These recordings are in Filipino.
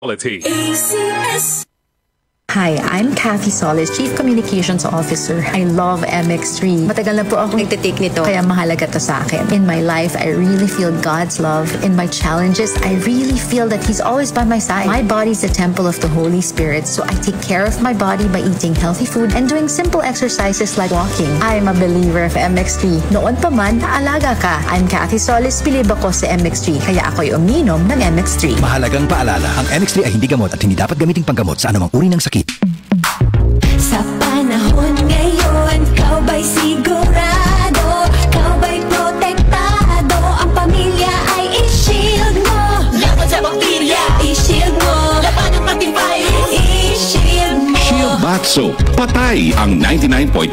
Quality. ACS. Hi, I'm Kathy Solis, Chief Communications Officer. I love MX3. Matagal na po ako nagtitake nito, kaya mahalaga to sa akin. In my life, I really feel God's love. In my challenges, I really feel that He's always by my side. My body's a temple of the Holy Spirit, so I take care of my body by eating healthy food and doing simple exercises like walking. I'm a believer of MX3. Noon pa man, alaga ka. I'm Kathy Solis, bilib ako sa MX3, kaya ako'y uminom ng MX3. Mahalagang paalala, ang MX3 ay hindi gamot at hindi dapat gamiting panggamot sa anumang uri ng sakit. Sa panahon ngayon, ikaw ba'y sigurado? Ikaw ba'y protektado? Ang pamilya ay i-shield mo. Laban sa bakterya, i-shield mo. Laban ang pati virus, i-shield mo. Shield Bath Soap. Patay ang 99.9%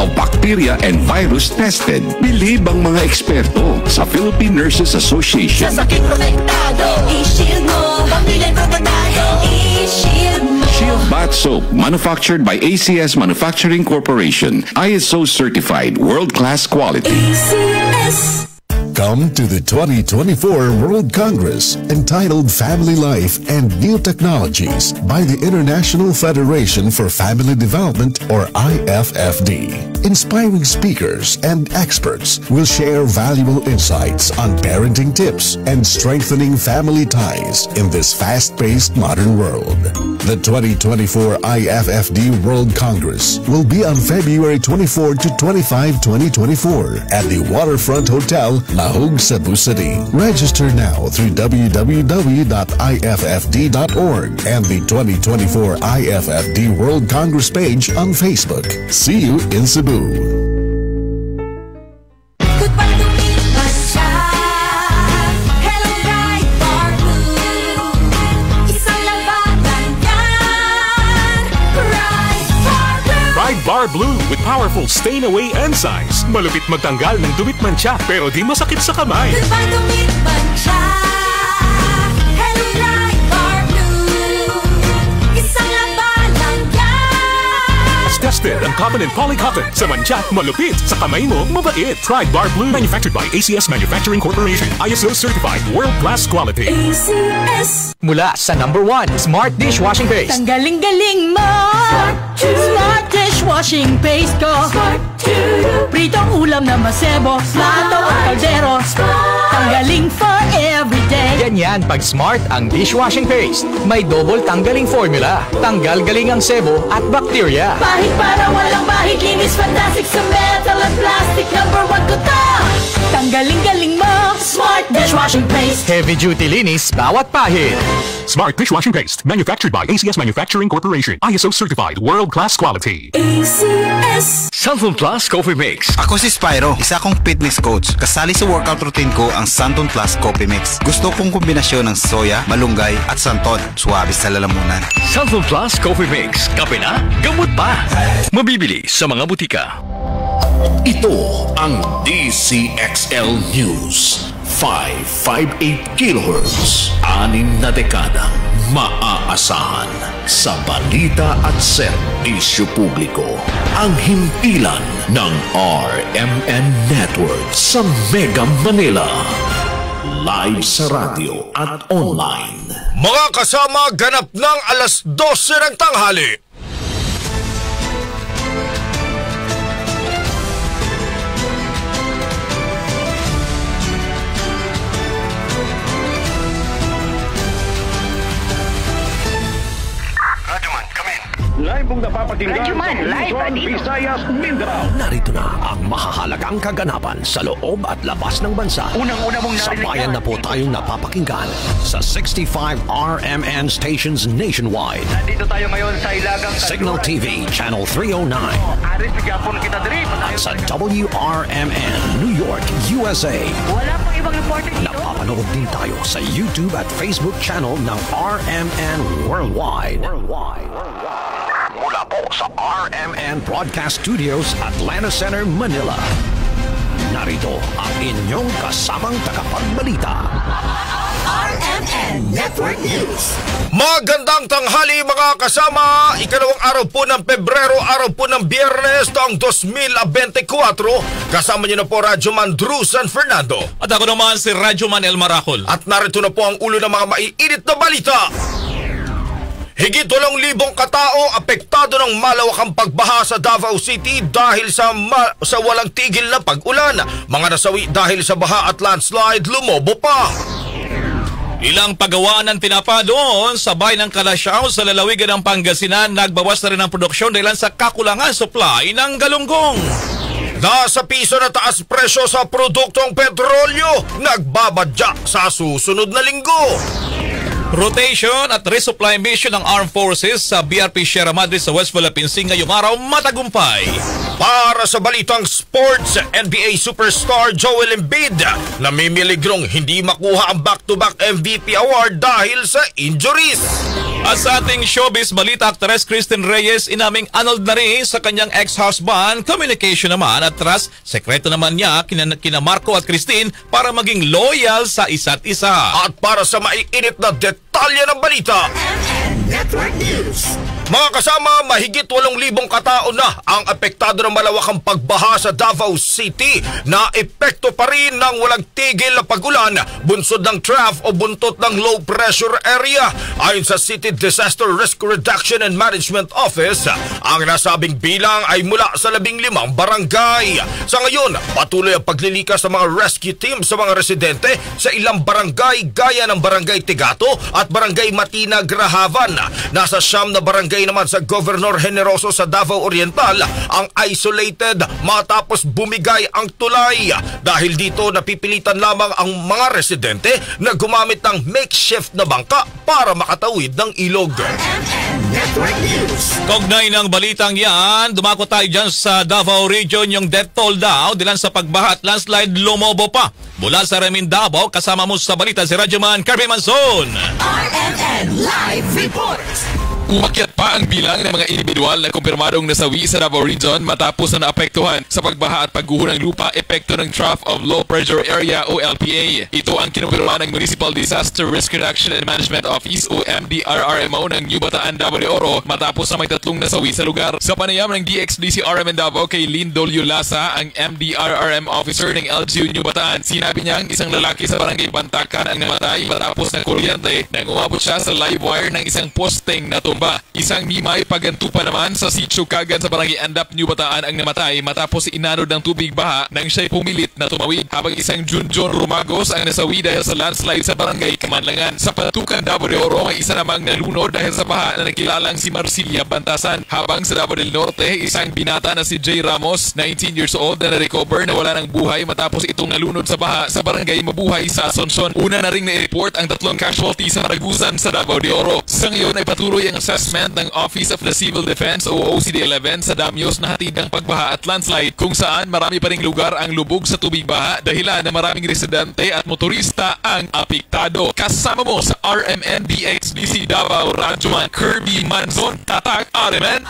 of bacteria and virus tested. Bilib ang mga eksperto sa Philippine Nurses Association. Sa sakit protektado, i-shield mo. Pamilya protektado, i-shield mo. Shield Bath Soap, manufactured by ACS Manufacturing Corporation. ISO certified, world-class quality. ACS. Come to the 2024 World Congress entitled Family Life and New Technologies by the International Federation for Family Development, or IFFD. Inspiring speakers and experts will share valuable insights on parenting tips and strengthening family ties in this fast-paced modern world. The 2024 IFFD World Congress will be on February 24 to 25, 2024 at the Waterfront Hotel, Lahog, Cebu City. Register now through www.iffd.org and the 2024 IFFD World Congress page on Facebook. See you in Cebu. Goodbye to me, Masha. Hello, Bright Bar Blue. Isang labanan yan. Bright Bar Blue. Bright Bar Blue with powerful stain-away enzymes. Malupit magtanggal ng dumit mancha pero di masakit sa kamay. Goodbye to me, Masha. Hello, Bright Bar Blue. Isang labanan yan. As tested ang cotton and polycotton sa mancha, malupit sa kamay mo, mabait. Pride Bar Blue, manufactured by ACS Manufacturing Corporation. ISO certified, world-class quality. ACS. Mula sa #1 Smart Dishwashing Paste. Tanggaling-galing mo. Smart dishwashing paste ko. Pritong ulam na masebo, plato at kaldero. Tanggaling for everyday. Ganyan pag Smart ang dishwashing paste. May double tanggaling formula. Tanggal galing ang sebo at bakterya. Bahid para walang bahid, linis fantastic sa metal at plastic. #1 ko to. Tanggaling-galing mo. Smart dishwashing paste. Heavy duty linis bawat pahid. Smart dishwashing paste, manufactured by ACS Manufacturing Corporation. ISO certified, world-class quality. ACS. Santon Plus Coffee Mix. Ako si Spyro, isa akong fitness coach. Kasali sa workout routine ko ang Santon Plus Coffee Mix. Gusto kong kombinasyon ng soya, malunggay at santon. Suwabe sa lalamunan. Santon Plus Coffee Mix. Kape na, gamot pa. Mabibili sa mga butika. Ito ang DCXL News. 558 kHz. 6 na dekadang maaasahan sa balita at serbisyo publiko. Ang himpilan ng RMN Network sa Mega Manila. Live sa radio at online. Mga kasama, ganap ng 12:00 ng tanghali. Live mong napapakinggan sa Luzon, Visayas, Mindanao. Narito na ang mahahalagang kaganapan sa loob at labas ng bansa. Unang-una mong narinig Sabayan na po tayong napapakinggan sa 65 RMN stations nationwide. Nandito tayo ngayon sa Ilagang Signal TV, Channel 309. Aris, bigapon kita diri. At sa WRMN, New York, USA. Wala pang ibang reporter dito. Napapanood din tayo sa YouTube at Facebook channel ng RMN Worldwide. Mula po sa RMN Broadcast Studios, Atlanta Center, Manila. Narito ang inyong kasamang tagapagbalita. RMN Network News. Magandang tanghali mga kasama. Ikalawang araw po ng Pebrero, araw po ng Biyernes taong 2024. Kasama niyo na po Radyo Man Drew San Fernando. At ako naman si Radyo Man El Maracol. At narito na po ang ulo ng mga maiinit na balita. Higit 8,000 katao apektado ng malawakang pagbaha sa Davao City dahil sa walang tigil na pag-ulan. Mga nasawi dahil sa baha at landslide lumobo pa. Ilang pagawaan ang tinapa doon sa bayan ng Kalasyaw sa lalawigan ng Pangasinan. Nagbawas na rin ang produksyon dahil sa kakulangan supply ng galunggong. Nasa piso na taas presyo sa produktong petrolyo, nagbabadya sa susunod na linggo. Rotation at resupply mission ng Armed Forces sa BRP Sierra Madre sa West Philippine Sea ngayong araw matagumpay. Para sa balitang sports, NBA superstar Joel Embiid namimiligrong hindi makuha ang back-to-back MVP award dahil sa injuries. At sa ating showbiz balita, actress Kristen Reyes inaming annulled na rin sa kanyang ex-husband. Communication naman at trust, sekreto naman niya kina Marco at Christine para maging loyal sa isa't isa. At para sa maiinit na detalye ng balita, Network News. Mga kasama, mahigit 8,000 katao na ang apektado ng malawakang pagbaha sa Davao City na epekto pa rin ng walang tigil na pag-ulan bunsod ng TRAF o buntot ng low pressure area. Ayon sa City Disaster Risk Reduction and Management Office, ang nasabing bilang ay mula sa 15 barangay. Sa ngayon, patuloy ang paglilikas ng mga rescue team sa mga residente sa ilang barangay gaya ng Barangay Tigato at Barangay Matina Grahavan. Nasa 9 na barangay naman sa Governor Generoso sa Davao Oriental ang isolated matapos bumigay ang tulay. Dahil dito napipilitan lamang ang mga residente na gumamit ng makeshift na bangka para makatawid ng ilog. Kaugnay ng balitang yan, dumako tayo dyan sa Davao Region. Yung death toll daw dilan sa pagbaha at landslide lumobo pa. Mula sa Ramin Davao, kasama mo sa balita si Radyoman Kirby Manson. RMN Live Report. Umakyat pa ang bilang ng mga individual na kumpirmadong nasawi sa Davao Region matapos na naapektuhan sa pagbaha at pagguho ng lupa epekto ng Trough of Low Pressure Area o LPA. Ito ang kinumpirma ng Municipal Disaster Risk Reduction and Management Office o MDRRMO ng New Bataan, Davao de Oro matapos na may 3 nasawi sa lugar. Sa panayam ng DXDCRM Davao kay Lindolio Lasa, ang MDRRM officer ng LGU New Bataan, sinabi niyang isang lalaki sa barangay Bantakan ang namatay matapos ng kuryente nang umabot siya sa live wire ng isang posting na Isang Mimay Pagantupa naman sa Sitio Kagan sa Barangay Andap, New Bataan ang namatay matapos inanod ng tubig baha nang siya'y pumilit na tumawid, habang isang Junjon Rumagos ang nasawi dahil sa landslide sa Barangay Kamanlangan. Sa Pantukan, Davao de Oro, may isa namang nalunod dahil sa baha na nakilalang si Marcilia Bantasan, habang sa Davao del Norte, isang binata na si Jay Ramos, 19 years old, na na-recover na wala ng buhay matapos itong nalunod sa baha sa Barangay Mabuhay sa Asuncion. Una na ring na-report ang 3 casualties sa Maragusan sa Davao de Oro. Sa ngayon ay patuloy ang assessment ng Office of the Civil Defense o OCD-11 sa Damios na hatid ng pagbaha at landslide, kung saan marami pa ring lugar ang lubog sa tubig baha dahilan na maraming residente at motorista ang apektado. Kasama mo sa RMN DXDC Davao, Radyoman Kirby Manson, Tatak RMN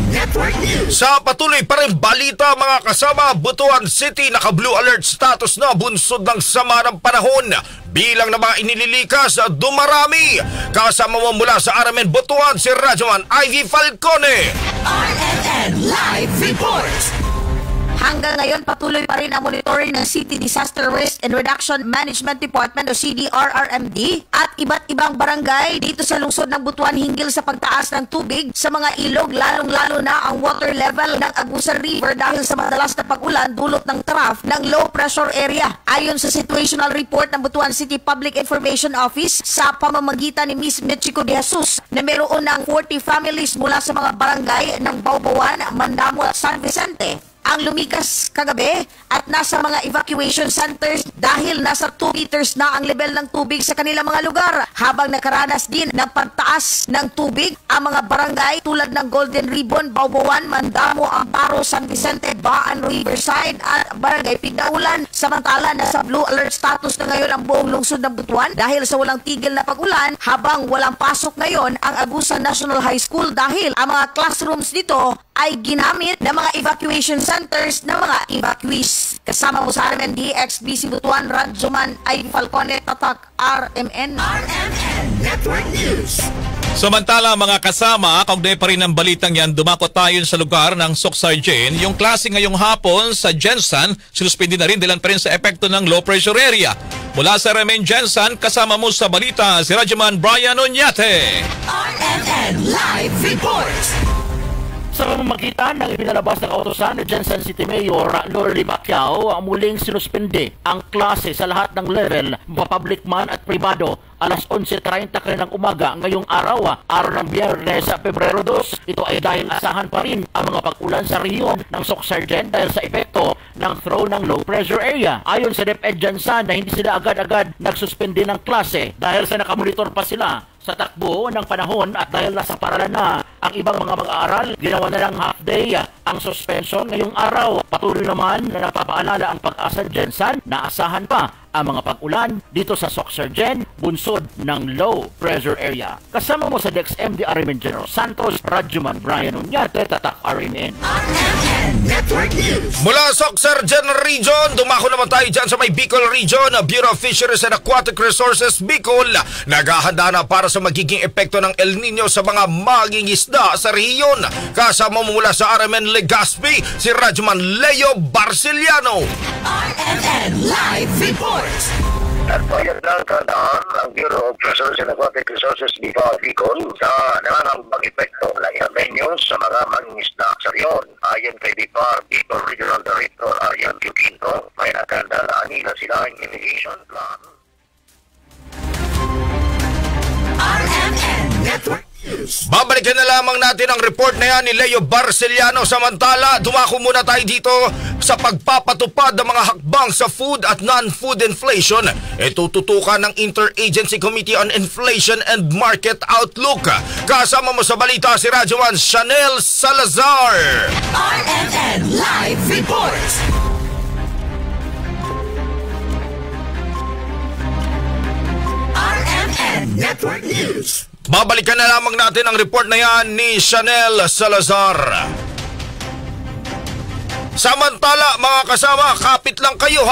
Network News. Sa patuloy pa rin balita mga kasama, Butuan City naka-blue alert status na bunsod ng sama ng panahon. Bilang na mga inililikas, dumarami. Kasama mo mula sa RMN Butuan si Radyoman Ivy Falcone. RMN Live Report. Hanggang ngayon, patuloy pa rin ang monitoring ng City Disaster Risk and Reduction Management Department o CDRRMD at iba't ibang barangay dito sa lungsod ng Butuan hinggil sa pagtaas ng tubig sa mga ilog, lalong-lalo na ang water level ng Agusan River dahil sa madalas na pag-ulan dulot ng trough ng low pressure area. Ayon sa situational report ng Butuan City Public Information Office, sa pamamagitan ni Ms. Michiko de Jesus na meron ng 40 families mula sa mga barangay ng Baubawan, Mandamo at San Vicente ang lumikas kagabi at nasa mga evacuation centers dahil nasa 2 meters na ang level ng tubig sa kanilang mga lugar, habang nakaranas din ng pagtaas ng tubig ang mga barangay tulad ng Golden Ribbon, Baubawan, Mandamo, Amparo, San Vicente, Baan, Riverside at Barangay Pindaulan. Samantala, nasa blue alert status na ngayon ang buong lungsod ng Butuan dahil sa walang tigil na pag-ulan, habang walang pasok ngayon ang Agusan National High School dahil ang mga classrooms dito ay ginamit ng mga evacuation centers ng mga evacuees. Kasama mo sa RMN DXBC Butuan, Radyoman Ivy Falcone, Tatak RMN Network News. Samantala mga kasama, kaugnay pa rin ang balitang yan, dumako tayo sa lugar ng Soksargen. Yung klase ngayong hapon sa Jensan, sinuspindi na rin dilan pa rin sa epekto ng low pressure area. Mula sa RMN Jensen, kasama mo sa balita si Radyoman Brian Oñate. RMN Live Report. Sa pamamagitan ng ipinalabas ng kautosan ni Jensen City Mayor Lorly Bacquiao, muling sinuspende ang klase sa lahat ng level, public man at pribado, alas 11:30 ng umaga ngayong araw ng Biyernes, Pebrero 2. Ito ay dahil asahan pa rin ang mga pag-ulan sa rehiyon ng Soc-Sargent dahil sa epekto ng throw ng low pressure area. Ayon sa DepEd Jensen na hindi sila agad-agad nagsuspende ng klase dahil sa nakamonitor pa sila sa takbo ng panahon at dahil nasa paralan na ang ibang mga mag-aaral, ginawa na lang half day ang suspension ngayong araw. Patuloy naman na napapaalala ang Pag-asa Jensen na asahan pa ang mga pag-ulan dito sa Soc-Sargent, bunsod ng low pressure area. Kasama mo sa DexMD RMN General Santos, Radyoman Brian Oñate, Tatak RMN. Network News. Mula Soc-Sargent Region, dumako naman tayo dyan sa may Bicol Region. Bureau of Fisheries and Aquatic Resources Bicol naghahanda na para sa magiging epekto ng El Nino sa mga mangingisda sa rehiyon. Kasama mo mula sa RMN Legazpi, si Radyoman Leo Barceliano. RMN Live Report. At bayan ng tandaan ang Bureau of Fisheries and Aquatic Resources Bicol sa nangangambang epekto ng El Nino sa mga mangingisda sa riyon. Ayon kay BIPAR, Bicol Regional Director Arian Quinto, may nakandala nila sila ang mitigation plan. RMN Network. Babalikan na lamang natin ang report na yan ni Leo Barceliano. Samantala, dumako muna tayo dito sa pagpapatupad ng mga hakbang sa food at non-food inflation. Ito tutukan ng Interagency Committee on Inflation and Market Outlook. Kasama mo sa balita si Radyoman Chanel Salazar. RMN Live Report. RMN Network News. Babalikan na lamang natin ang report na yan ni Chanel Salazar. Samantala mga kasama, kapit lang kayo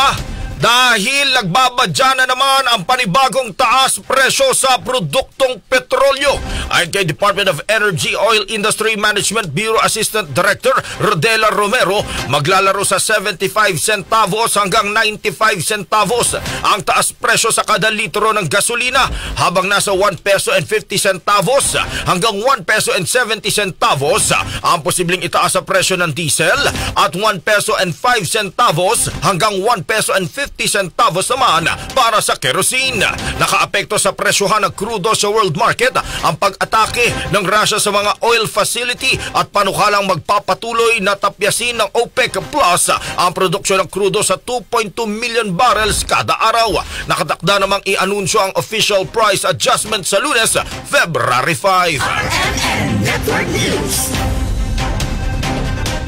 dahil nagbabadya na naman ang panibagong taas presyo sa produktong petrolyo. Ayon kay Department of Energy Oil Industry Management Bureau Assistant Director Rodela Romero, maglalaro sa 75 centavos hanggang 95 centavos ang taas presyo sa kada litro ng gasolina, habang nasa 1 peso and 50 centavos hanggang 1 peso and 70 centavos ang posibleng itaas sa presyo ng diesel, at 1 peso and 5 centavos hanggang 1 peso and 50 centavos naman para sa kerosene. Nakaapekto sa presyohan ng krudo sa world market ang pag-atake ng Russia sa mga oil facility at panukalang magpapatuloy na tapyasin ng OPEC Plus ang produksyon ng krudo sa 2.2 million barrels kada araw. Nakatakda namang i-anunsyo ang official price adjustment sa Lunes, February 5. RMN Network News.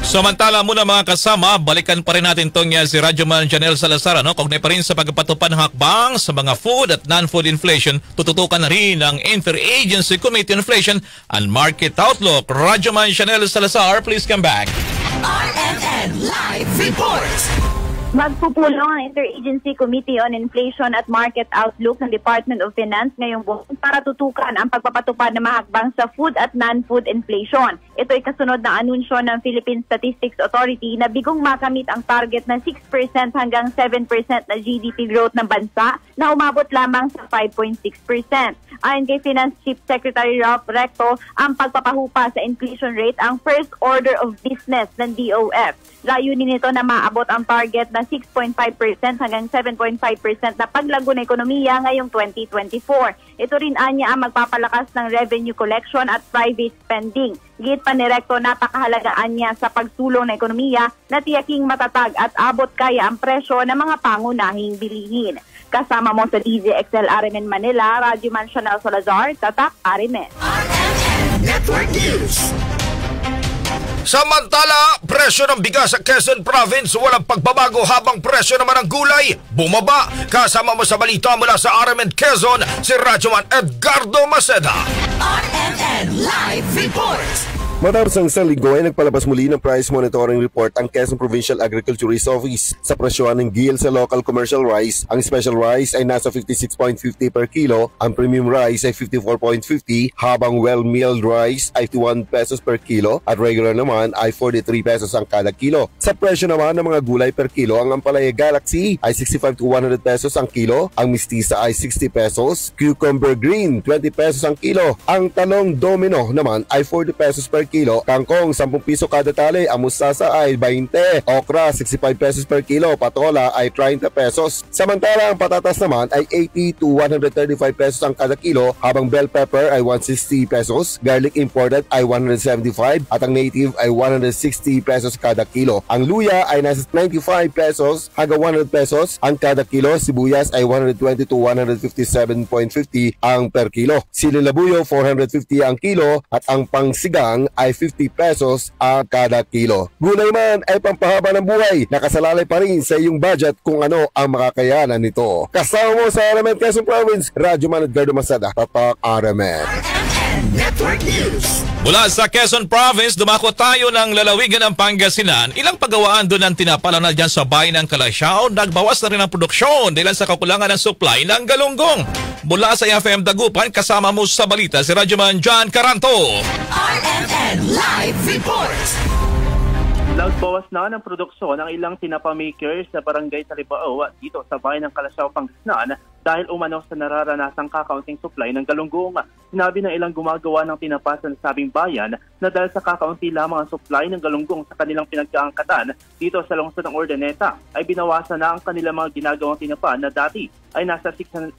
Samantala muna mga kasama, balikan pa rin natin itong si Radyoman Chanel Salazar. Kaugnay pa rin sa pagpatupad ng hakbang sa mga food at non-food inflation, tututukan na rin ang Interagency Committee on Inflation and Market Outlook. Radyoman Chanel Salazar, please come back. RMN Live Report. Magpupulong ang Interagency Committee on Inflation at Market Outlook ng Department of Finance ngayong buwan para tutukan ang pagpapatupad ng mahakbang sa food at non-food inflation. Ito ay kasunod ng anunsyo ng Philippine Statistics Authority na bigong makamit ang target na 6% hanggang 7% na GDP growth ng bansa na umabot lamang sa 5.6%. Ayon kay Finance Chief Secretary Ralph Recto, ang pagpapahupa sa inflation rate ang first order of business ng DOF. Layunin nito na maabot ang target na 6.5% hanggang 7.5% na paglago ng ekonomiya ngayong 2024. Ito rin anya ang magpapalakas ng revenue collection at private spending. Git pa ni Recto, napakahalagaan niya sa pagsulong ng ekonomiya na tiyaking matatag at abot kaya ang presyo ng mga pangunahing bilihin. Kasama mo sa DZXL RMN Manila, Radyoman Chanel Salazar, Tatak RMN. RMN Network News. Samantala, presyo ng bigas sa Quezon Province walang pagbabago, habang presyo naman ng gulay bumaba. Kasama mo sa balita mula sa RMN Quezon, si Radyoman Edgardo Maceda. RMN Live Report. Matapos ang isang linggo ay nagpalabas muli ng price monitoring report ang Quezon Provincial Agriculturist Office. Sa presyohan ng GIL sa local commercial rice, ang special rice ay nasa 56.50 per kilo, ang premium rice ay 54.50, habang well-milled rice ay 51 pesos per kilo at regular naman ay 43 pesos ang kada kilo. Sa presyo naman ng mga gulay per kilo, ang Ampalaya Galaxy ay 65 to 100 pesos ang kilo, ang Mistisa ay 60 pesos, cucumber green 20 pesos ang kilo, ang talong domino naman ay 40 pesos per kilo, kangkong 10 piso kada tali, ang mustasa ay 20, okra 65 pesos per kilo, patola ay 30 pesos. Samantala ang patatas naman ay 80 to 135 pesos ang kada kilo, habang bell pepper ay 160 pesos, garlic imported ay 175 at ang native ay 160 pesos kada kilo. Ang luya ay nasa 95 pesos hanggang 100 pesos ang kada kilo, sibuyas ay 120 to 157.50 ang per kilo, sili labuyo 450 ang kilo at ang pangsigang ay 50 pesos ang kada kilo. Gulay man ay pampahaba ng buhay, nakasalalay pa rin sa iyong budget kung ano ang makakayanan nito. Kasama mo sa RMN Quezon Province, Radyo Man Edgardo Masada, Tatak RMN Network News. Mula sa Quezon Province, dumako tayo ng lalawigan ng Pangasinan. Ilang pagawaan doon ang tinapala na dyan sa bayan ng Calasiao. Nagbawas na rin ang produksyon dahil sa kakulangan ng supply ng galunggong. Mula sa FM Dagupan, kasama mo sa balita si Radyoman John Caranto. RMN Live Report. Nagbawas na ng produksyon ng ilang tinapa makers sa barangay Talibao dito sa bayan ng Calasiao, Pangasinan dahil umano sa nararanasang kakaunting supply ng galunggong. Sinabi ng ilang gumagawa ng tinapa sa nasabing bayan na dahil sa kakaunti lamang ang supply ng galunggong sa kanilang pinagkaangkatan dito sa lungsod ng Urdaneta ay binawasan na ang kanilang mga ginagawang tinapa na dati ay nasa 600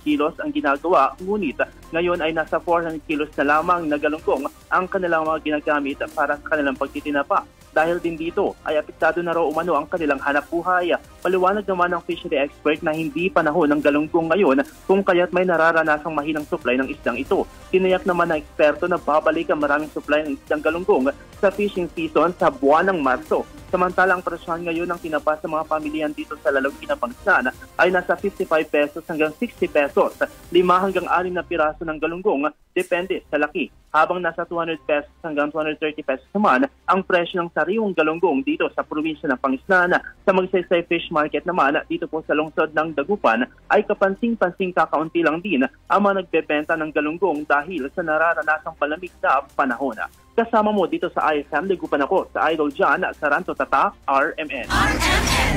kilos ang ginagawa, ngunit ngayon ay nasa 400 kilos na lamang na galunggong ang kanilang mga ginagamit para sa kanilang pagtitinapa. Dahil din dito ay apektado na raw umano ang kanilang hanap buhay. Paliwanag naman ng fishery expert na hindi panahon ng galunggong ngayon kung kaya't may nararanasang mahinang supply ng isdang ito. Tiniyak naman ng eksperto na babalik ang maraming supply ng isdang galunggong sa fishing season sa buwan ng Marso. Samantala ang presyon ngayon ng tinapa sa mga pamilyan dito sa lalawigan ng Pangasinan ay nasa 55 pesos hanggang 60 pesos. 5 hanggang 6 na piraso ng galunggong depende sa laki. Habang nasa 200 pesos hanggang 230 pesos naman ang presyo ng sariwang galunggong dito sa probinsya ng Pangasinan. Sa Magsaysay Fish Market naman dito po sa lungsod ng Dagupan ay kapansing-pansing kakaunti lang din ang mga nagbebenta ng galunggong dahil sa nararanasang palamig na panahon. Kasama mo dito sa IFM, Dagupan ako sa Idol John Caranto, Tatak RMN.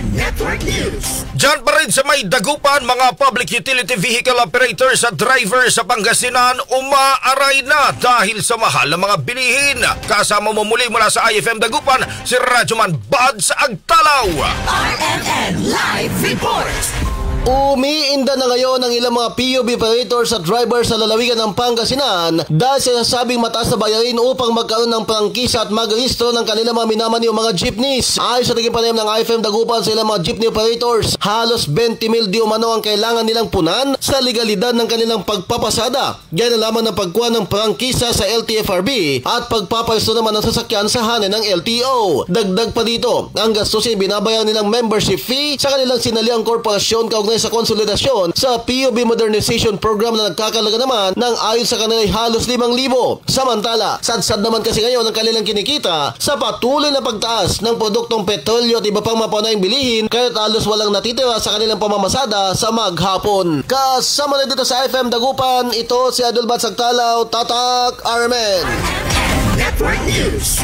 Network News. Diyan pa rin sa may Dagupan, mga public utility vehicle operators at drivers sa Pangasinan umaaray na dahil sa mahal ng mga bilihin. Kasama mo muli mula sa IFM Dagupan, si Radyoman Buds Agtalaw. RMN Live Report. Umiinda na ngayon ang ilang mga PUV operators at drivers sa lalawigan ng Pangasinan dahil sa nasabing mataas na bayarin upang magkaroon ng prangkisa at magrehistro ng kanilang mga minamani o mga jeepneys. Ayon sa naging panayam ng IFM Dagupan sa ilang mga jeepney operators, halos 20 mil di umano ang kailangan nilang punan sa legalidad ng kanilang pagpapasada. Gaya na lamang ng pagkuha ng prangkisa sa LTFRB at pagpaparesto naman ng sasakyan sa hanin ng LTO. Dagdag pa dito, ang gastusin binabayaran nilang membership fee sa kanilang sinaliang korporasyon kaugnay sa konsolidasyon sa PUV Modernization Program na nagkakalaga naman ng ayon sa kanila halos 5,000. Samantala, sad-sad naman kasi ngayon ang kanilang kinikita sa patuloy na pagtaas ng produktong petrolyo at iba pang mapanayang bilihin kaya't halos walang natitira sa kanilang pamamasada sa maghapon. Kasama na dito sa FM Dagupan, ito si Idol Buds Agtalaw, Tatak RMN. Network News.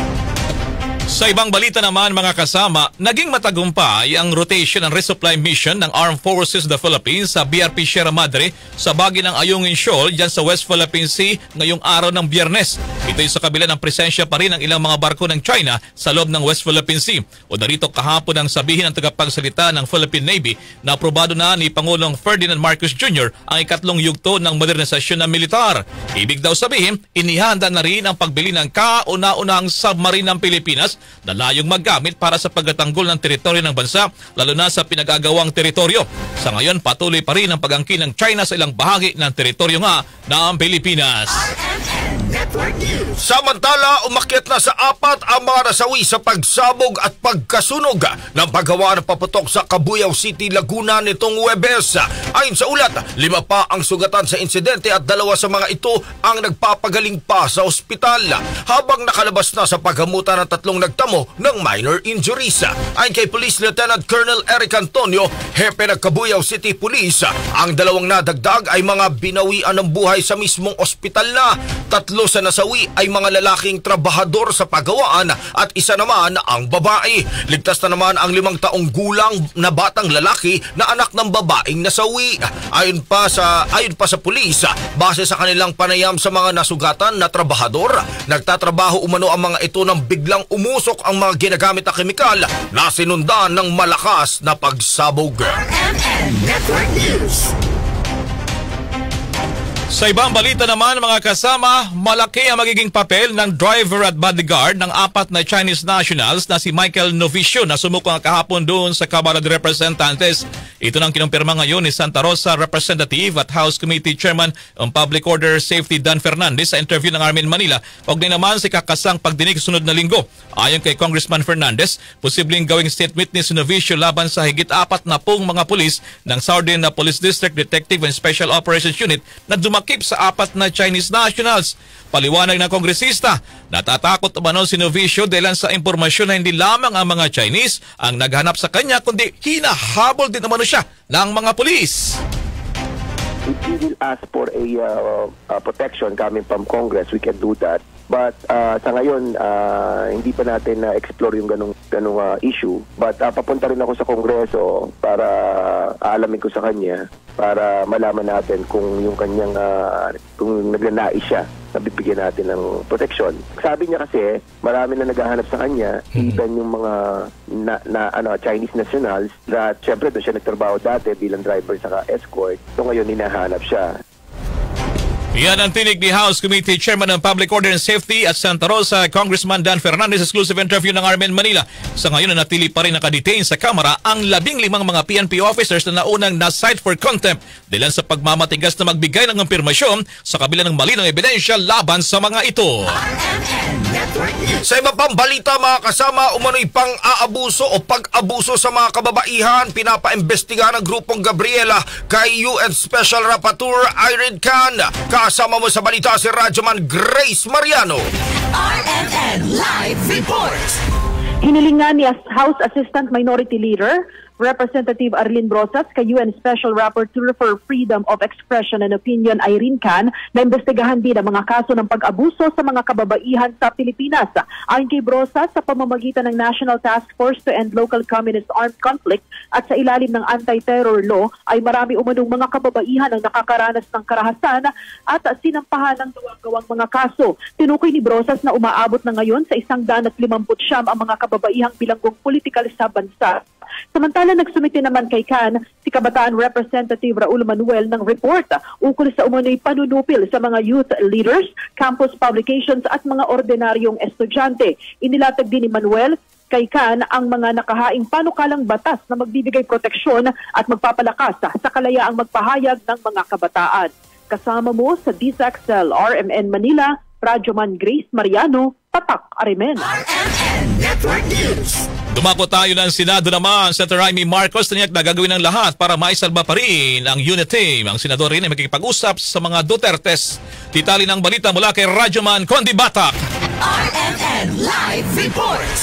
Sa ibang balita naman mga kasama, naging matagumpay ang rotation and resupply mission ng Armed Forces of the Philippines sa BRP Sierra Madre sa bahagi ng Ayungin Shoal dyan sa West Philippine Sea ngayong araw ng Biyernes. Ito ay sa kabila ng presensya pa rin ng ilang mga barko ng China sa loob ng West Philippine Sea. O narito kahapon ang sabihin ng tagapagsalita ng Philippine Navy na aprobado na ni Pangulong Ferdinand Marcos Jr. ang ikatlong yugto ng modernisasyon ng militar. Ibig daw sabihin, inihanda na rin ang pagbili ng kauna-unahang submarine ng Pilipinas na layong maggamit para sa pagtatanggol ng teritoryo ng bansa, lalo na sa pinag-agawang teritoryo. Sa ngayon, patuloy pa rin ang pag-angkin ng China sa ilang bahagi ng teritoryo nga ng Pilipinas. Samantala, umakyat na sa 4 ang mga nasawi sa pagsabog at pagkasunog ng paggawa ng paputok sa Cabuyao City, Laguna nitong Huwebes. Ayon sa ulat, 5 pa ang sugatan sa insidente at 2 sa mga ito ang nagpapagaling pa sa ospital, habang nakalabas na sa paggamutan ng 3 nagtamo ng minor injuries. Ayon kay Police Lieutenant Colonel Eric Antonio, hepe ng Cabuyao City Police, ang 2 nadagdag ay mga binawian ng buhay sa mismong ospital na. 3 sa nasawi ay mga lalaking trabahador sa pagawaan at 1 naman ang babae. Ligtas na naman ang 5 taong gulang na batang lalaki na anak ng babaeng nasawi. Ayon pa sa pulis, base sa kanilang panayam sa mga nasugatan na trabahador, nagtatrabaho umano ang mga ito nang biglang umusok ang mga ginagamit na kemikal na sinundan ng malakas na pagsabog. Network News. Sa ibang balita naman mga kasama, malaki ang magiging papel ng driver at bodyguard ng 4 na Chinese nationals na si Michael Novicio na sumuko kahapon doon sa Kamara de Representantes. Ito nang kinumpirma ngayon ni Santa Rosa Representative at House Committee Chairman on Public Order Safety Dan Fernandez sa interview ng Armin Manila. Kaugnay naman si kakasang pagdinig sunod na linggo. Ayon kay Congressman Fernandez, posibleng gawing state witness si Novicio laban sa higit 40 mga pulis ng Southern Police District Detective and Special Operations Unit na dumakip sa 4 na Chinese nationals. Paliwanag ng kongresista, natatakot umano si Novicio dahil sa impormasyon na hindi lamang ang mga Chinese ang naghanap sa kanya kundi hinahabol din umano siya ng mga pulis. If we will ask for a protection coming from Congress, we can do that. But sa ngayon, hindi pa natin na-explore yung ganung issue. But papunta rin ako sa Kongreso para aalamin ko sa kanya para malaman natin kung yung kanyang kung nagnanais siya na bibigyan natin ng protection. Sabi niya kasi, marami na naghahanap sa kanya, even yung mga Chinese nationals na syempre doon siya nagtrabaho dati bilang driver sa escort. So ngayon hinahanap siya. Yan ang tinig ni House Committee Chairman ng Public Order and Safety at Santa Rosa, Congressman Dan Fernandez. Exclusive interview ng Armin Manila. Sa ngayon, natili pa rin nakadetain sa Kamara ang 15 mga PNP officers na naunang na-cite for contempt dahil sa pagmamatigas na magbigay ng impormasyon sa kabila ng malinong ebidensya laban sa mga ito. Sa iba pang balita mga kasama, umano'y pang-aabuso o pag-abuso sa mga kababaihan pinapaimbestiga ng grupong Gabriela kay UN Special Rapporteur Irene Khan. Kasama mo sa balita si Radyoman Grace Mariano. RMN Live Report. Hinilingan ni House Assistant Minority Leader Representative Arlene Brosas kay UN Special Rapporteur for Freedom of Expression and Opinion Irene Khan na imbestigahan din ang mga kaso ng pag-abuso sa mga kababaihan sa Pilipinas. Ayon kay Brosas, sa pamamagitan ng National Task Force to End Local Communist Armed Conflict at sa ilalim ng Anti-Terror Law ay marami umanong mga kababaihan ang nakakaranas ng karahasan at sinampahan ng gawang mga kaso. Tinukoy ni Brosas na umaabot na ngayon sa 159 ang mga kababaihang bilanggong politikal sa bansa. Samantala, nagsumite naman kay Khan si Kabataan Representative Raul Manuel ng report ukol sa umano'y panunupil sa mga youth leaders, campus publications at mga ordinaryong estudyante. Inilatag din ni Manuel kay Khan ang mga nakahaing panukalang batas na magbibigay proteksyon at magpapalakas sa kalayaang magpahayag ng mga kabataan. Kasama mo sa DZXL RMN Manila, Radyoman Grace Mariano, Tatak Arimen. RMN Network News. Dumako tayo ng Senado naman. Senator Amy Marcos tiniyak na gagawin ng lahat para maisalba pa rin ang unit team. Ang senador rin ay makikipag-usap sa mga Dutertes. Titali ng balita mula kay Radyoman Condi Batak. RMN Live Report.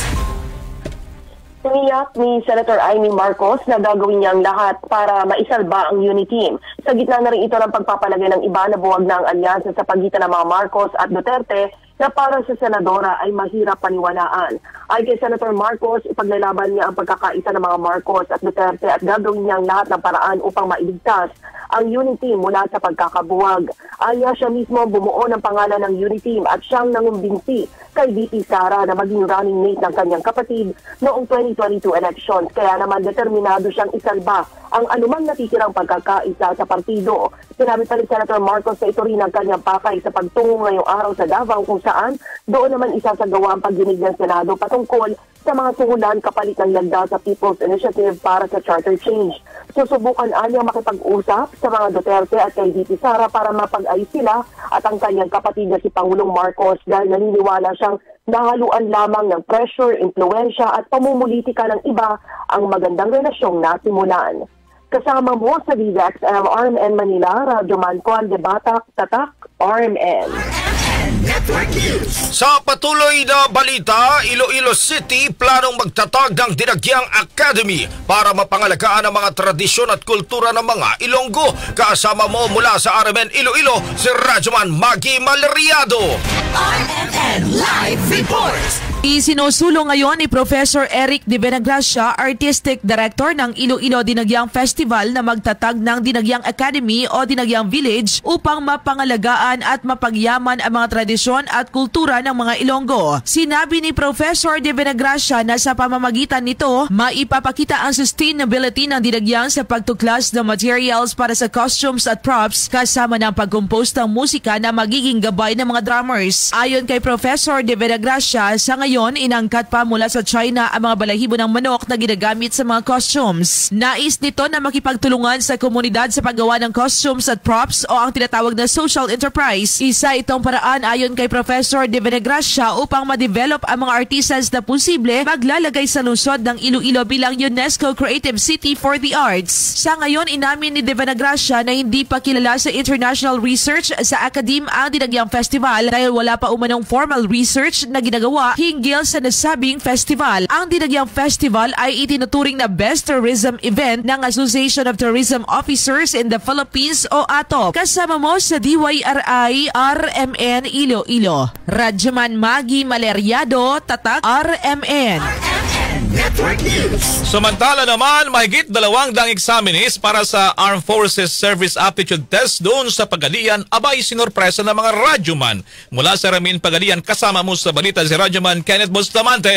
Tiniyak ni Senator Amy Marcos na gagawin niya ang lahat para maisalba ang unit team. Sa gitna na rin ito ng pagpapalagay ng iba na buwag ng alyansa sa pagitan ng mga Marcos at Duterte na para sa senadora ay mahirap paniwalaan. Ay kay Senator Marcos, ipaglalaban niya ang pagkakaisa ng mga Marcos at Duterte at gagawin niya ang lahat ng paraan upang mailigtas ang unity mula sa pagkakabuwag. Anya siya mismo bumuo ng pangalan ng unity at siyang nangumbinsi kay VP Sara na maging running mate ng kanyang kapatid noong 2022 elections. Kaya naman determinado siyang isalba ang anumang natitirang pagkakaisa sa partido. Sinabi pa rin Senator Marcos na ito rin ang kanyang pakay sa pagtungo ngayong araw sa Davao kung saan doon naman isasagawa ang pagdinig ng Senado patungkol sa mga suhulan kapalit ng lagda sa People's Initiative para sa charter change. Susubukan anyang makipag-usap sa mga Duterte at kay VP Sara para mapag-ayos sila at ang kanyang kapatid na si Pangulong Marcos dahil naniniwala siyang nahaluan lamang ng pressure, impluensya at pamumulitika ng iba ang magandang relasyong nasimulan. Kasama mo sa DZXM RMN Manila, Radyo Mancuan de Batak, Tatak, RMN. Sa patuloy na balita, Iloilo City planong magtatag ng Dinagyang Academy para mapangalagaan ang mga tradisyon at kultura ng mga Ilonggo. Kasama mo mula sa RMN Iloilo, si Radyoman Maggie Maleriado. RMN Live Report. Isinusulong ngayon ni Professor Eric De Venagracia, Artistic Director ng Iloilo Dinagyang Festival, na magtatag ng Dinagyang Academy o Dinagyang Village upang mapangalagaan at mapagyaman ang mga tradisyon at kultura ng mga Ilonggo. Sinabi ni Professor De Venagracia na sa pamamagitan nito, maipapakita ang sustainability ng Dinagyang sa pagtuklas ng materials para sa costumes at props kasama ng pag-compose ng musika na magiging gabay ng mga drummers. Ayon kay Professor De Venagracia, sa ngayon inangkat pa mula sa China ang mga balahibo ng manok na ginagamit sa mga costumes. Nais nito na makipagtulungan sa komunidad sa paggawa ng costumes at props o ang tinatawag na social enterprise. Isa itong paraan ayon kay Professor De Venagracia upang ma-develop ang mga artisans na posible maglalagay sa lungsod ng Iloilo bilang UNESCO Creative City for the Arts. Sa ngayon, inamin ni De Venagracia na hindi pa kilala sa international research sa academe ang Dinagyang Festival dahil wala pa umanong formal research na ginagawa hinggil sa nasabing festival. Ang Dinagyang Festival ay itinuturing na Best Tourism Event ng Association of Tourism Officers in the Philippines o ATOP. Kasama mo sa DYRI RMN Iloilo. Radyoman Maggie Maleriado, Tatak RMN. Samantala naman, mahigit 200 examinees para sa Armed Forces Service Aptitude Test doon sa Pagadian, abay sinorpresa ng mga radyoman. Mula sa Ramin Pagadian, kasama mo sa balita si Radyoman Kenneth Bustamante.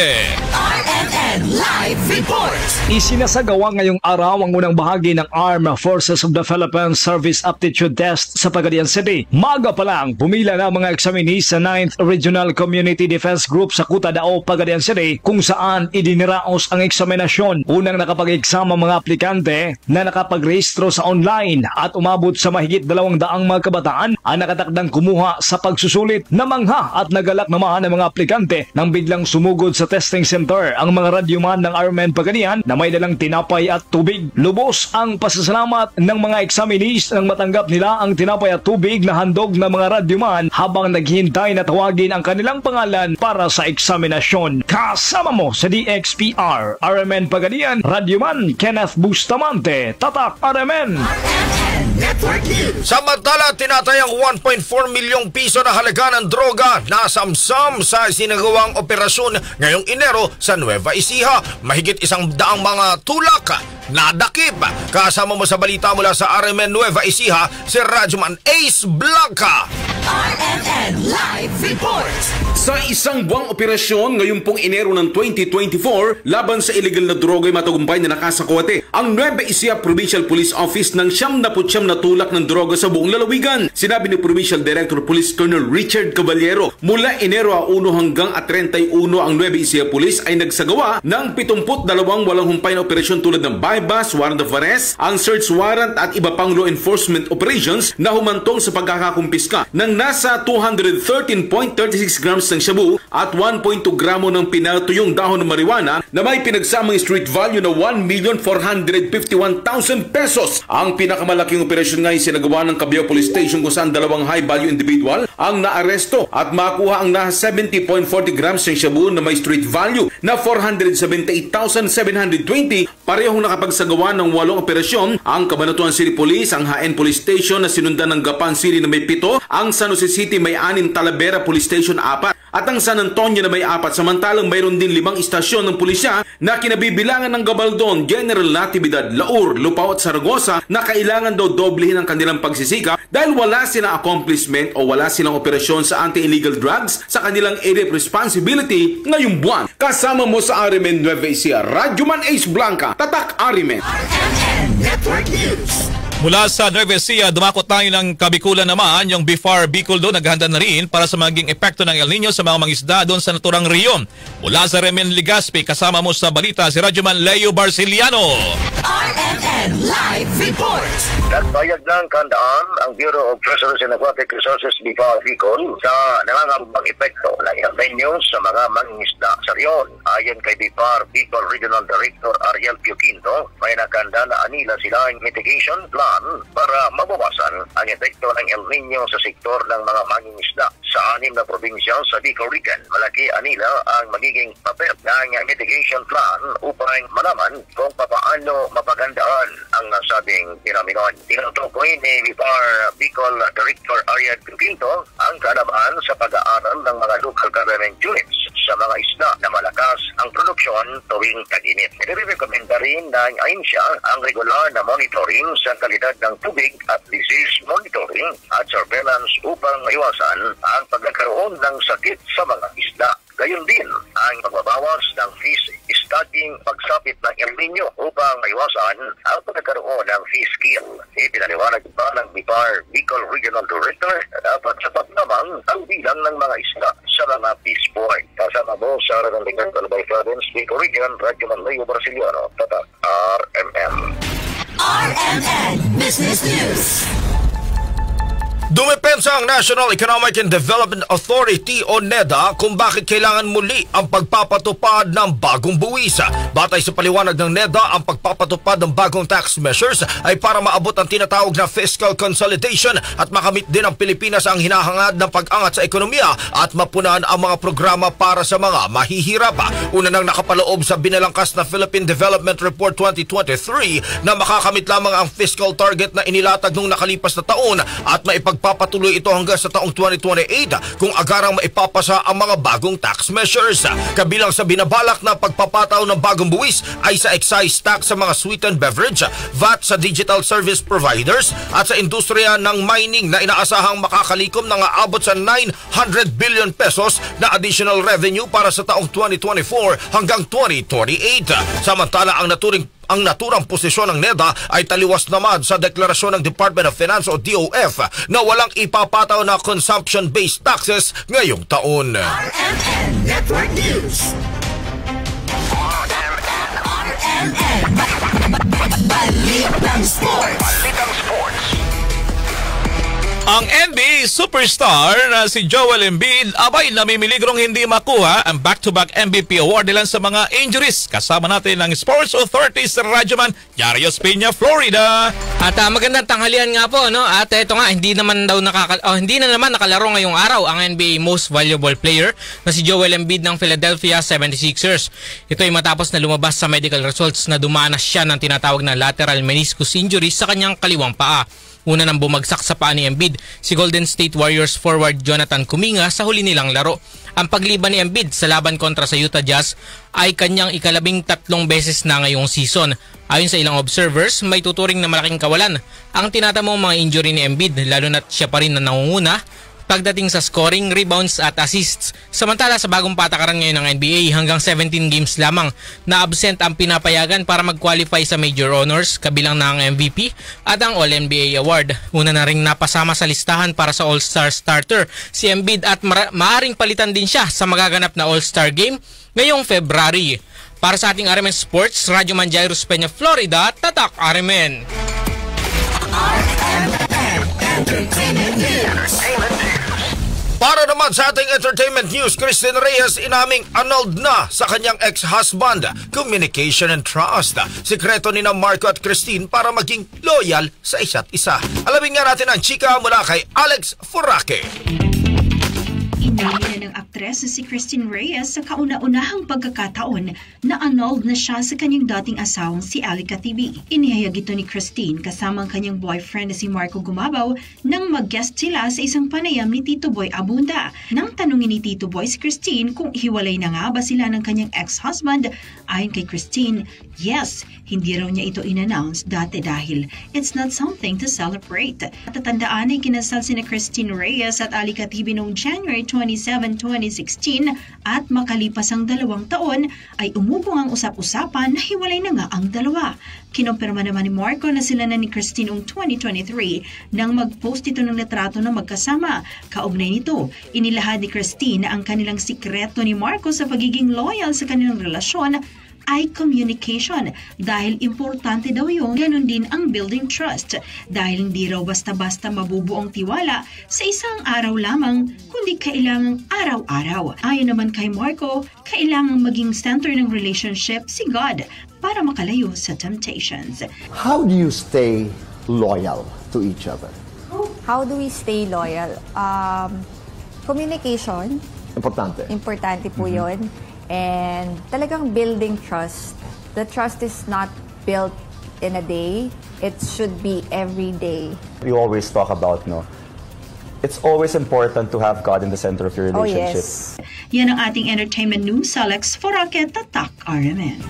RMN Live Report. Isinasagawa ngayong araw ang unang bahagi ng Armed Forces of the Philippines Service Aptitude Test sa Pagadian City. Maga pa lang, pumila na mga examinees sa 9th Regional Community Defense Group sa Kutadao, Pagadian City, kung saan idiniraos ang eksaminasyon. Unang nakapag-exam ang mga aplikante na nakapagrehistro sa online at umabot sa mahigit 200 mga kabataan ang nakatakdang kumuha sa pagsusulit. Namangha at nagalak naman ang mga aplikante nang biglang sumugod sa testing center ang mga radyoman ng RMN Pagadian na may dalang tinapay at tubig. Lubos ang pasasalamat ng mga examinees nang matanggap nila ang tinapay at tubig na handog ng mga radyoman habang naghihintay na tawagin ang kanilang pangalan para sa eksaminasyon. Kasama mo sa DXPR RMN Pagadian, Radyoman Kenneth Bustamante, Tatak RMN. Samantala, tinatayang 1.4 milyong piso na halaga ng droga na samsam sa sinagawang operasyon ngayong Enero sa Nueva Ecija. Mahigit 100 mga tulak nadakip. Kasama mo sa balita mula sa RMN Nueva Ecija, si Radyoman Ace Blanca. RMN Live Report. Sa isang buwang operasyon ngayong pong Enero ng 2024 laban sa illegal na droga ay matagumpay na nakasakwate ang Nueva Ecija Provincial Police Office ng 79 na tulak ng droga sa buong lalawigan. Sinabi ni Provincial Director Police Colonel Richard Caballero, mula Enero 1 hanggang 31 ang Nueva Ecija Police ay nagsagawa ng 72 walang humpay na operasyon tulad ng bypass, warrant of arrest, ang search warrant at iba pang law enforcement operations na humantong sa pagkakakumpiska ng nasa 213.36 grams ng shabu at 1.2 gramo ng pinatuyong dahon ng marijuana na may pinagsamang street value na 1,451,000 pesos. Ang pinakamalaking operasyon ngayon sinagawa ng Cabiao Police Station kung saan 2 high-value individual ang naaresto at makuha ang nasa 70.40 grams ng shabu na may street value na 478,720. Parehong nakapagsagawa ng 8 operasyon ang Cabanatuan City Police, ang HN Police Station na sinundan ng Gapan City na may 7, ang San Jose City may 6, Talavera Police Station 4 at ang San Antonio na may 4. Samantalang mayroon din 5 istasyon ng pulisya na kinabibilangan ng Gabaldon, General Natividad, Laur, Lupao at Saragosa na kailangan daw doblehin ang kanilang pagsisikap dahil wala silang accomplishment o wala silang operasyon sa anti-illegal drugs sa kanilang area of responsibility ngayong buwan. Kasama mo sa RMN Nueva Ecija, Radyoman Ace Blanca, Tatak RMN. Network News. Mula sa Nueva Ecija, dumakot tayo ng Kabikulan naman. Yung BIFAR Bicol doon naghahanda na rin para sa maging epekto ng El Nino sa mga mangisda doon sa naturang riyon. Mula sa Remen Legazpi, kasama mo sa balita si Radyoman Leo Barciliano. RMN Live Report. Nagbayag ng kandaan ang Bureau of Fisheries and Aquatic Resources BIFAR Bicol sa nangangambang epekto ng El Nino sa mga mangingisda sa riyon. Ayon kay BIFAR Bicol Regional Director Ariel Pioquinto, may nakanda na anila sila ang mitigation plan para mabawasan ang epekto ng El Nino sa sektor ng mga mangingisda sa 6 na probinsya sa Bicol Region. Malaki anila ang magiging papel ng mitigation plan upang malaman kung paano mapagandaan ang nasabing pinaminon. Tinutukoy ni BIFAR Bicol Director Ariel Pioquinto ang kalaban sa pag-aaral ng mga local government units sa mga isda na malakas ang produksyon tuwing tag-init. Nire-recommenda rin ng ahensya ang regular na monitoring sa kalidad ng tubig at disease monitoring at surveillance upang maiwasan ang pagkakaroon ng sakit sa mga isda. Gayon din ang pagbabawas ng fish stocking pagsapit ng El Nino upang maiwasan ang pagkakaroon ng fish kill. Ipinaliwanag pa ng BIFAR Bicol Regional Director na dapat sapat lamang ang bilang ng mga isda sa mga fish port. Kasama mo sa Ranaligan Talabay Province, Bicol Region, Radyoman Leo Barciliano, Tatak, RMN. RMN Business News. Dumepensa ang National Economic and Development Authority o NEDA kung bakit kailangan muli ang pagpapatupad ng bagong buwis. Batay sa paliwanag ng NEDA, ang pagpapatupad ng bagong tax measures ay para maabot ang tinatawag na fiscal consolidation at makamit din ang Pilipinas ang hinahangad ng pag-angat sa ekonomiya at mapunan ang mga programa para sa mga mahihirap. Una nang nakapaloob sa binalangkas na Philippine Development Report 2023 na makakamit lamang ang fiscal target na inilatag nung nakalipas na taon at maipagpapatuloy ito hanggang sa taong 2028 kung agarang maipapasa ang mga bagong tax measures. Kabilang sa binabalak na pagpapataw ng bagong buwis ay sa excise tax sa mga sweetened beverage, VAT sa digital service providers at sa industriya ng mining na inaasahang makakalikom ng aabot sa 900 billion pesos na additional revenue para sa taong 2024 hanggang 2028. Samantala ang naturang posisyon ng NEDA ay taliwas naman sa deklarasyon ng Department of Finance o DOF na walang ipapataw na consumption-based taxes ngayong taon. RMN Network News. RMN Balitang Sports. Ang NBA superstar na si Joel Embiid abay namimiligrong hindi makuha ang back-to-back MVP award dahil sa mga injuries. Kasama natin ang Sports Authority sa Radyoman Yarios Peña, Florida. At magandang tanghalian nga po, no? At ito nga, hindi na naman nakalaro ngayong araw ang NBA Most Valuable Player na si Joel Embiid ng Philadelphia 76ers. Ito ay matapos na lumabas sa medical results na dumanas siya ng tinatawag na lateral meniscus injury sa kanyang kaliwang paa. Una nang bumagsak sa paa ni Embiid si Golden State Warriors forward Jonathan Kuminga sa huli nilang laro. Ang pagliban ni Embiid sa laban kontra sa Utah Jazz ay kanyang ika-13 beses na ngayong season. Ayon sa ilang observers, may tuturing na malaking kawalan ang tinatamong mga injury ni Embiid, lalo na't siya pa rin na nangunguna pagdating sa scoring, rebounds at assists. Samantala sa bagong patakaran ngayon ng NBA, hanggang 17 games lamang na absent ang pinapayagan para mag-qualify sa major honors, kabilang na ang MVP at ang All-NBA Award. Una na ring napasama sa listahan para sa All-Star starter si Embiid at maaaring palitan din siya sa magaganap na All-Star Game ngayong February. Para sa ating RMN Sports, Radyoman Jairus Peña, Florida, Tatak RMN. Para naman sa ating entertainment news, Christine Reyes inaming annulled na sa kanyang ex-husband. Communication and trust. Sikreto ni na Marco at Christine para maging loyal sa isa't isa. Alamin nga natin ang chika mula kay Alex Furake. Inilya ng aktres na si Christine Reyes sa kauna-unahang pagkakataon na annulled na siya sa kanyang dating asawang si Alica TV. Inihayag ito ni Christine kasama ang kanyang boyfriend na si Marco Gumabaw nang mag-guest sila sa isang panayam ni Tito Boy Abunda. Nang tanungin ni Tito Boy si Christine kung hiwalay na nga ba sila ng kanyang ex-husband, ayon kay Christine, yes, hindi raw niya ito in-announce dati dahil it's not something to celebrate. At tatandaan ay kinasal sina Christine Reyes at Alica TV noong January 2027-2016 at makalipas ang 2 taon ay umubong ang usap-usapan na hiwalay na nga ang dalawa. Kinumpirma naman ni Marco na sila na ni Christine noong 2023 nang mag-post ito ng litrato na magkasama. Kaugnay nito, inilahad ni Christine ang kanilang sikreto ni Marco sa pagiging loyal sa kanilang relasyon ay communication dahil importante daw yung ganun din ang building trust dahil hindi raw basta-basta mabubuo ang tiwala sa isang araw lamang kundi kailangang araw-araw. Ayon naman kay Marco, kailangang maging center ng relationship si God para makalayo sa temptations. How do you stay loyal to each other? How do we stay loyal? Communication. Importante. Importante po yun. And talagang building trust. The trust is not built in a day. It should be every day. We always talk about, it's always important to have God in the center of your relationship. Oh, yes. Yan ang ating entertainment news. Alex Foraque, Tatak, RMN.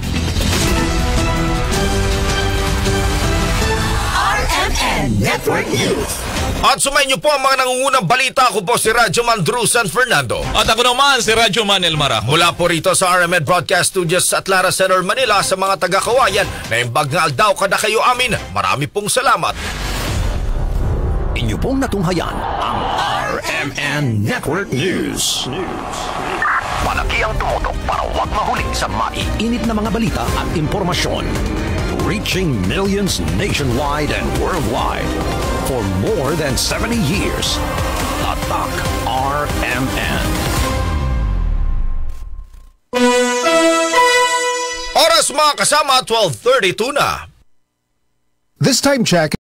RMN Network News. At sumayin niyo po ang mga nangungunang balita. Ako po si Radyo Man Drew San Fernando. At ako naman si Radyo Man El Marajo. Mula po rito sa RMN Broadcast Studios sa Atlara Center, Manila sa mga taga-kawayan na imbagnal daw kada kayo amin. Marami pong salamat. Inyo pong natunghayan ang RMN Network News. Malaki ang tumutok para huwag mahuli sa maiinit na mga balita at impormasyon. Reaching millions nationwide and worldwide. For more than 70 years, Tatak RMN. Oras mga kasama, 12:32 na. This time check